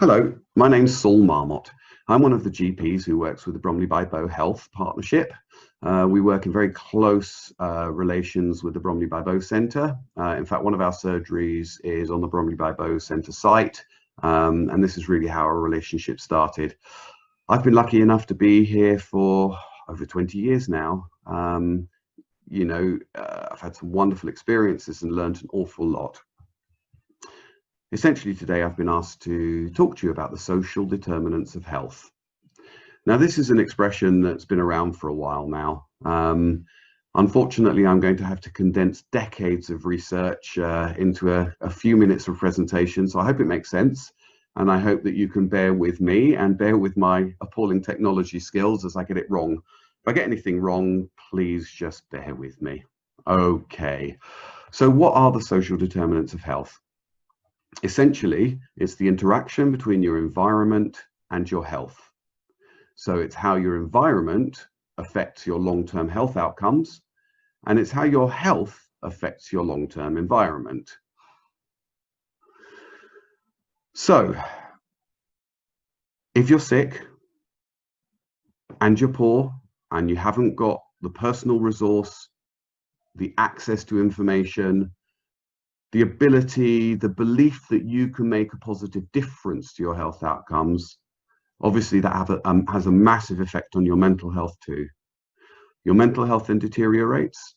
Hello, my name's Saul Marmot. I'm one of the GPs who works with the Bromley by Bow Health Partnership. We work in very close relations with the Bromley by Bow Centre. In fact, one of our surgeries is on the Bromley by Bow Centre site, and this is really how our relationship started. I've been lucky enough to be here for over 20 years now. I've had some wonderful experiences and learned an awful lot. Essentially today I've been asked to talk to you about the social determinants of health. Now this is an expression that's been around for a while now. Unfortunately, I'm going to have to condense decades of research into a few minutes of presentation, so I hope it makes sense, and I hope that you can bear with me and bear with my appalling technology skills as I get it wrong. If I get anything wrong, please just bear with me. Okay, so what are the social determinants of health? Essentially, it's the interaction between your environment and your health. So it's how your environment affects your long-term health outcomes, and it's how your health affects your long-term environment. So if you're sick and you're poor and you haven't got the personal resource, the access to information, the ability, the belief that you can make a positive difference to your health outcomes, obviously that has a massive effect on your mental health too. Your mental health then deteriorates,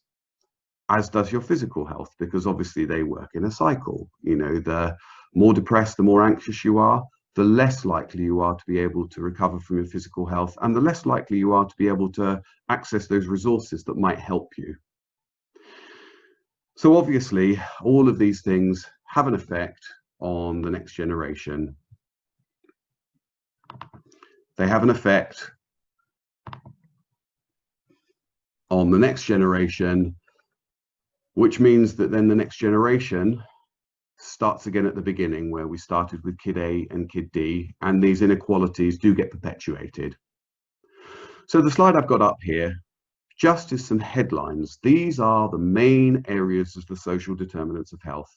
as does your physical health, because obviously they work in a cycle. You know, the more depressed, the more anxious you are, the less likely you are to be able to recover from your physical health, and the less likely you are to be able to access those resources that might help you. So obviously, all of these things have an effect on the next generation. They have an effect on the next generation, which means that then the next generation starts again at the beginning, where we started with Kid A and Kid D, and these inequalities do get perpetuated. So the slide I've got up here just is some headlines. These are the main areas of the social determinants of health.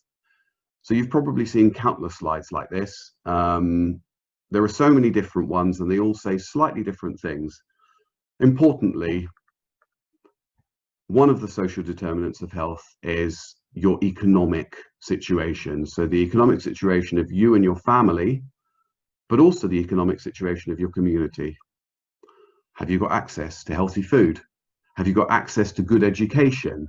So you've probably seen countless slides like this. There are so many different ones and they all say slightly different things. Importantly, one of the social determinants of health is your economic situation. So the economic situation of you and your family, but also the economic situation of your community. Have you got access to healthy food? Have you got access to good education?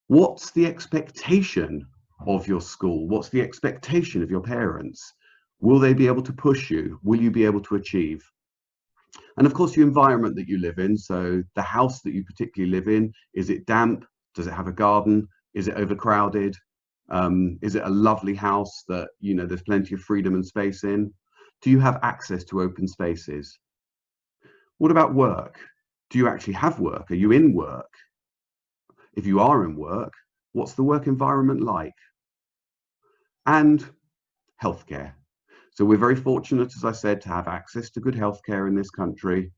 What's the expectation of your school? What's the expectation of your parents? Will they be able to push you? Will you be able to achieve? And of course, the environment that you live in. So the house that you particularly live in, is it damp? Does it have a garden? Is it overcrowded? Is it a lovely house that, you know, there's plenty of freedom and space in? Do you have access to open spaces? What about work? Do you actually have work? Are you in work? If you are in work, what's the work environment like? And healthcare. So we're very fortunate, as I said, to have access to good healthcare in this country,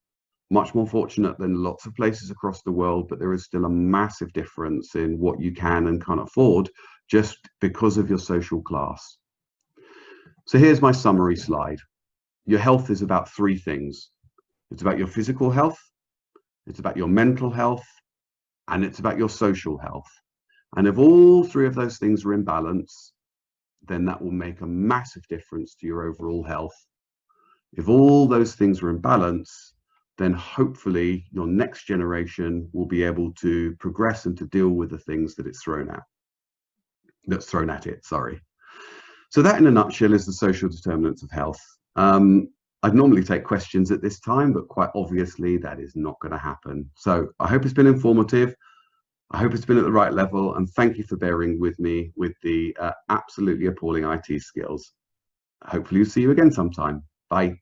much more fortunate than lots of places across the world, but there is still a massive difference in what you can and can't afford just because of your social class. So here's my summary slide. Your health is about three things. It's about your physical health, it's about your mental health, and it's about your social health. And if all three of those things are in balance, then that will make a massive difference to your overall health. If all those things are in balance, then hopefully your next generation will be able to progress and to deal with the things that it's thrown at it, sorry. So that in a nutshell is the social determinants of health. I'd normally take questions at this time, but quite obviously that is not going to happen. So I hope it's been informative. I hope it's been at the right level, and thank you for bearing with me with the absolutely appalling IT skills. Hopefully we'll see you again sometime. Bye.